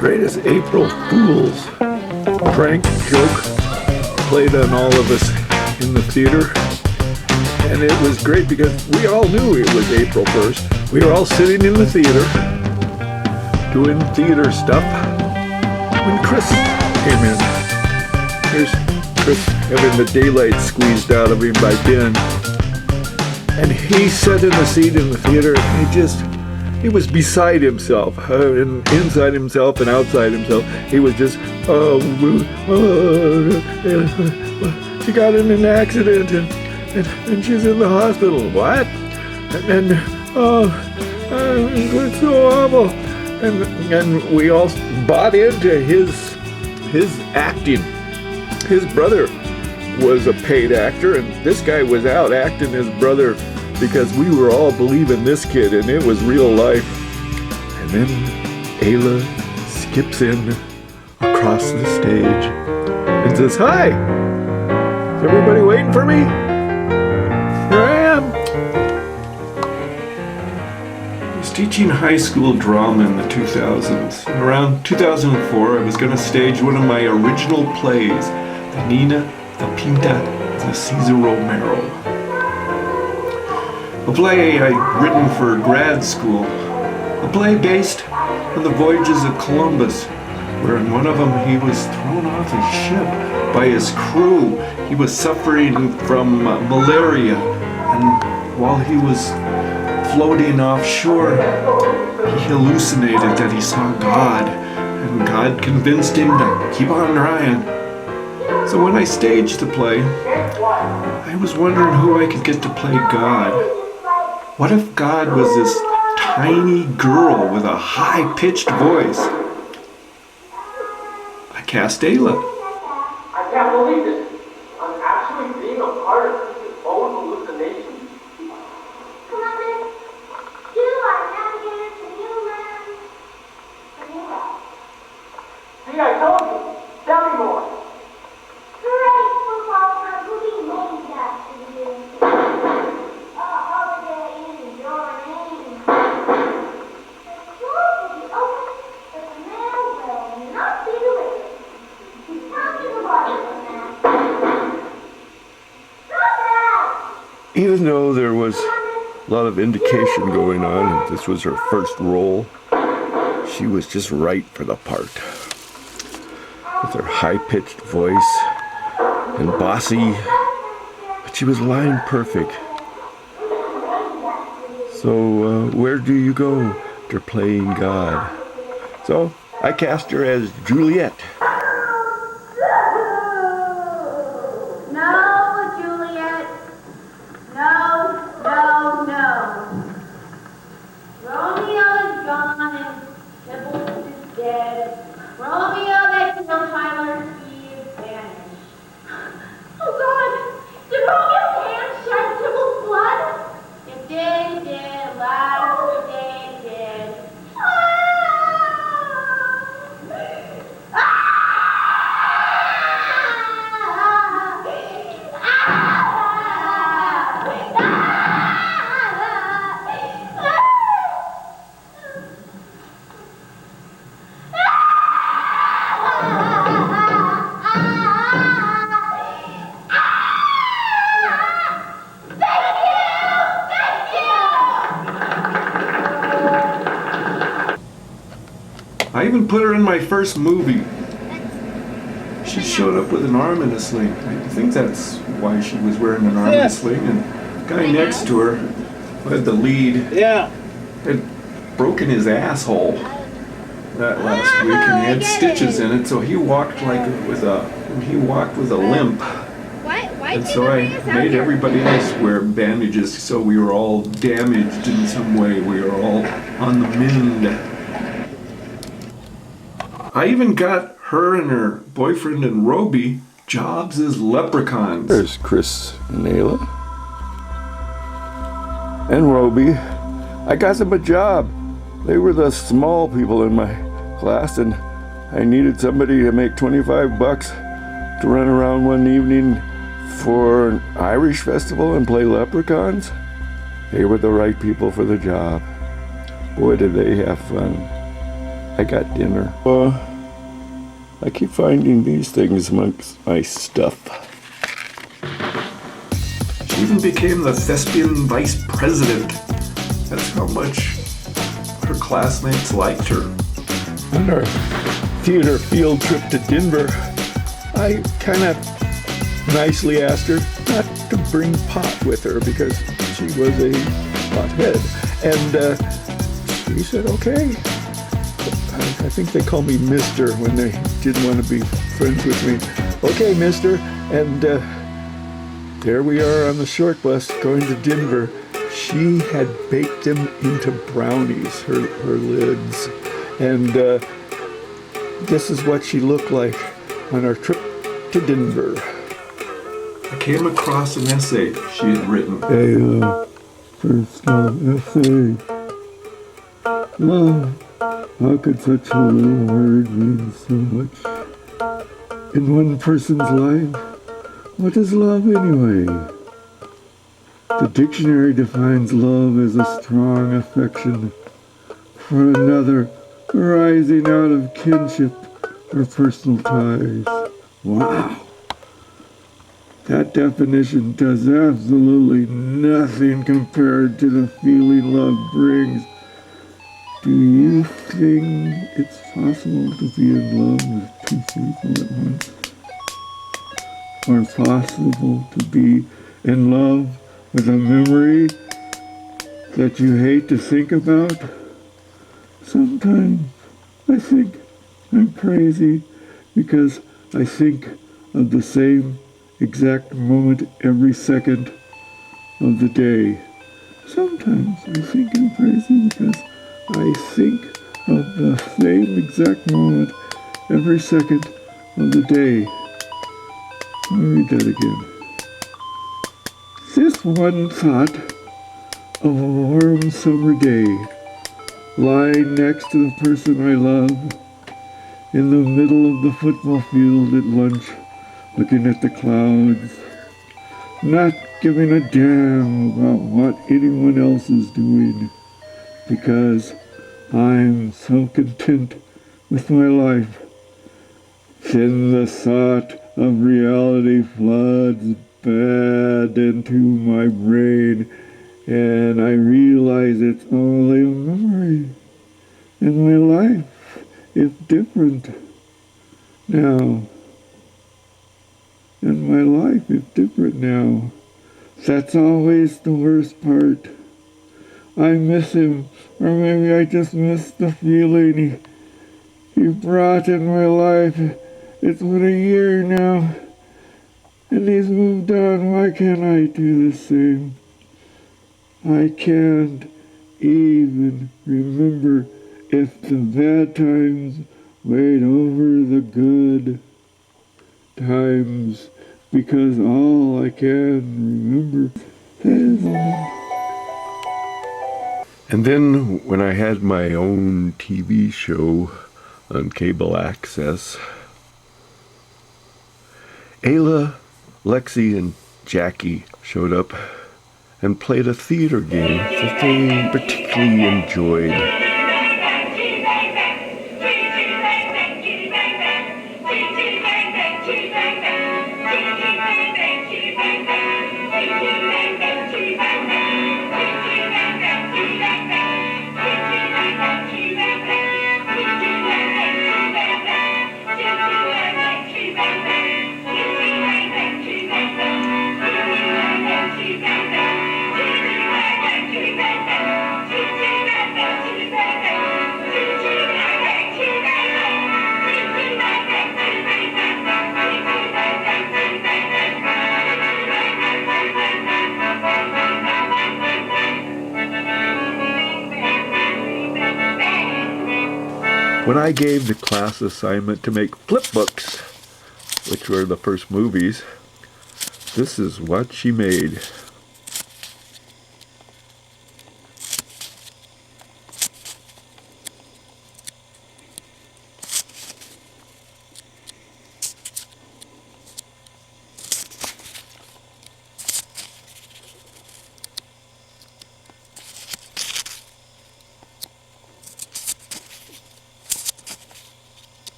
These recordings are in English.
greatest April Fool's prank joke played on all of us in the theater. And it was great because we all knew it was April 1st. We were all sitting in the theater doing theater stuff when Chris came in. Here's Chris having the daylight squeezed out of him by Ben. And he sat in the seat in the theater and he was beside himself, and inside himself and outside himself. He was just, she got in an accident and she's in the hospital. What? And it's so awful. And we all bought into his acting. His brother was a paid actor, and this guy was out acting his brother because we were all believing this kid, and it was real life. And then Ayla skips in across the stage and says, "Hi, is everybody waiting for me? Here I am." I was teaching high school drama in the 2000s. Around 2004, I was going to stage one of my original plays, the Nina, the Pinta, the Cesar Romero. A play I'd written for grad school. A play based on the voyages of Columbus, where in one of them he was thrown off his ship by his crew. He was suffering from malaria, and while he was floating offshore, he hallucinated that he saw God, and God convinced him to keep on trying. So when I staged the play, I was wondering who I could get to play God. What if God was this tiny girl with a high-pitched voice? I cast Ayla. I can't believe it. I'm actually being a part of his own hallucination. Come on, then. You are navigator to new lands. See, I told you. Tell me more. Great football club will be named after you. A holiday in your name. The doors will be open, but the mail will not be delivered. Tell me the water on that. Stop that! Even though there was a lot of indication going on, and this was her first role, she was just right for the part. With her high-pitched voice and bossy, but she was line perfect. So where do you go after playing God? So I cast her as Juliet. No, Juliet. No. Romeo is gone and Sybil is dead. Romeo that killed Tyler, he is vanished. Oh God! Did Romeo's hand shed Sybil's blood? It did, last day it did. I even put her in my first movie. She showed up with an arm in a sling. I think that's why she was wearing an arm in a sling. And the guy next to her, who had the lead, had broken his asshole that last week, and he had stitches in it. So he walked with a limp. And so I made everybody else wear bandages, so we were all damaged in some way. We were all on the mend. I even got her and her boyfriend and Roby jobs as leprechauns. There's Chris and Ayla. And Roby. I got them a job. They were the small people in my class, and I needed somebody to make $25 to run around one evening for an Irish festival and play leprechauns. They were the right people for the job. Boy, did they have fun. I got dinner. I keep finding these things amongst my stuff. She even became the thespian vice president. That's how much her classmates liked her. On our theater field trip to Denver, I kind of nicely asked her not to bring pot with her because she was a pothead. And she said, okay. I think they call me Mister when they didn't want to be friends with me. Okay, Mister. And there we are on the short bus going to Denver. She had baked them into brownies, her lids. And this is what she looked like on our trip to Denver. I came across an essay she had written. A personal essay. Love. How could such a little word mean so much in one person's life? What is love anyway? The dictionary defines love as a strong affection for another arising out of kinship or personal ties. Wow! That definition does absolutely nothing compared to the feeling love brings. Do you think it's possible to be in love with two people at once? Or possible to be in love with a memory that you hate to think about? Sometimes I think I'm crazy because I think of the same exact moment every second of the day. Sometimes I think I'm crazy because I think of the same exact moment every second of the day. Let me read that again. This one thought of a warm summer day, lying next to the person I love, in the middle of the football field at lunch, looking at the clouds, not giving a damn about what anyone else is doing, because I'm so content with my life. Then the thought of reality floods bad into my brain, and I realize it's only a memory, and my life is different now. And my life is different now. That's always the worst part. I miss him, or maybe I just miss the feeling he brought in my life. It's been a year now, and he's moved on. Why can't I do the same? I can't even remember if the bad times weighed over the good times, because all I can remember is love. And then when I had my own TV show on cable access, Ayla, Lexi, and Jackie showed up and played a theater game that they particularly enjoyed. When I gave the class assignment to make flip books, which were the first movies, this is what she made.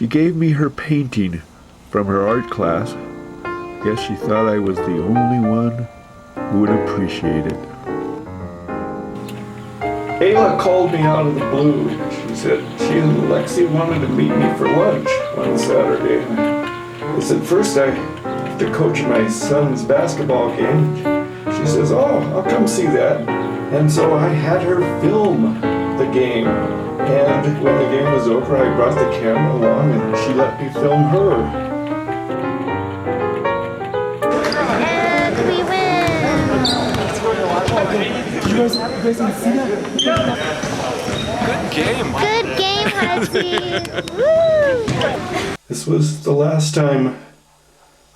She gave me her painting from her art class. Guess she thought I was the only one who would appreciate it. Ayla called me out of the blue. She said she and Lexi wanted to meet me for lunch one Saturday. I said, first I have to coach my son's basketball game. She says, oh, I'll come see that. And so I had her film the game. And when the game was over, I brought the camera along and she let me film her. And we win! You guys didn't see that? Good game, Hudson! Woo! This was the last time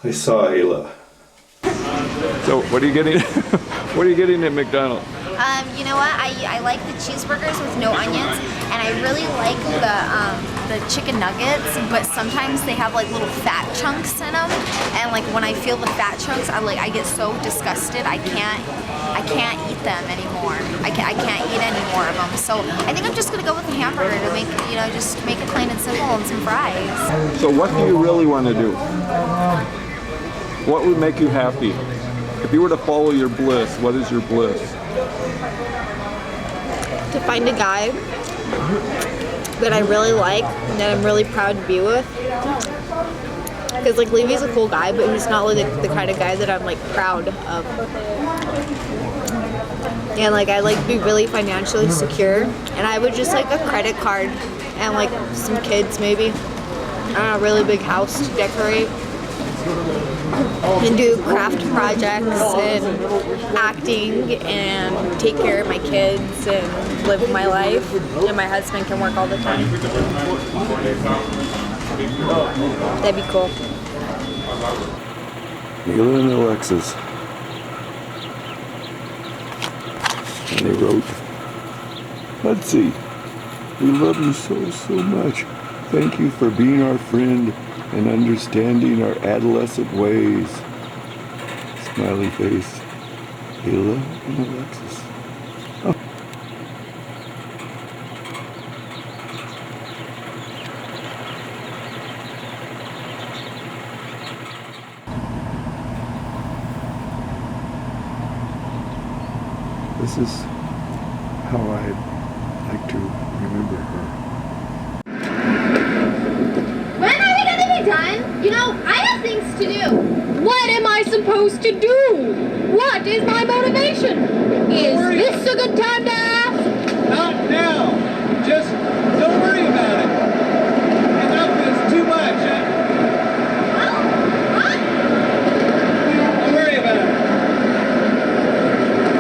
I saw Ayla. So what are you getting? What are you getting at McDonald's? You know what? I like the cheeseburgers with no onions, and I really like the chicken nuggets. But sometimes they have like little fat chunks in them, and like when I feel the fat chunks, I get so disgusted. I can't eat them anymore. I can't eat any more of them. So I think I'm just gonna go with the hamburger to make just make it plain and simple and some fries. So what do you really want to do? What would make you happy? If you were to follow your bliss, what is your bliss? To find a guy that I really like and that I'm really proud to be with. Because like Levy's a cool guy, but he's not like the kind of guy that I'm like proud of. And like I like to be really financially secure, and I would just like a credit card and like some kids maybe, and a really big house to decorate. And do craft projects and acting and take care of my kids and live my life. And my husband can work all the time. That'd be cool. Ayla and Alexis. And they wrote, Hudsy, we love you so much. Thank you for being our friend and understanding our adolescent ways. Smiley face, Ayla and Alexis. Oh. This is how I'd like to remember her. When are we gonna be done? You know, I have things to do. What am I supposed to do? What is my motivation? Is this a good time to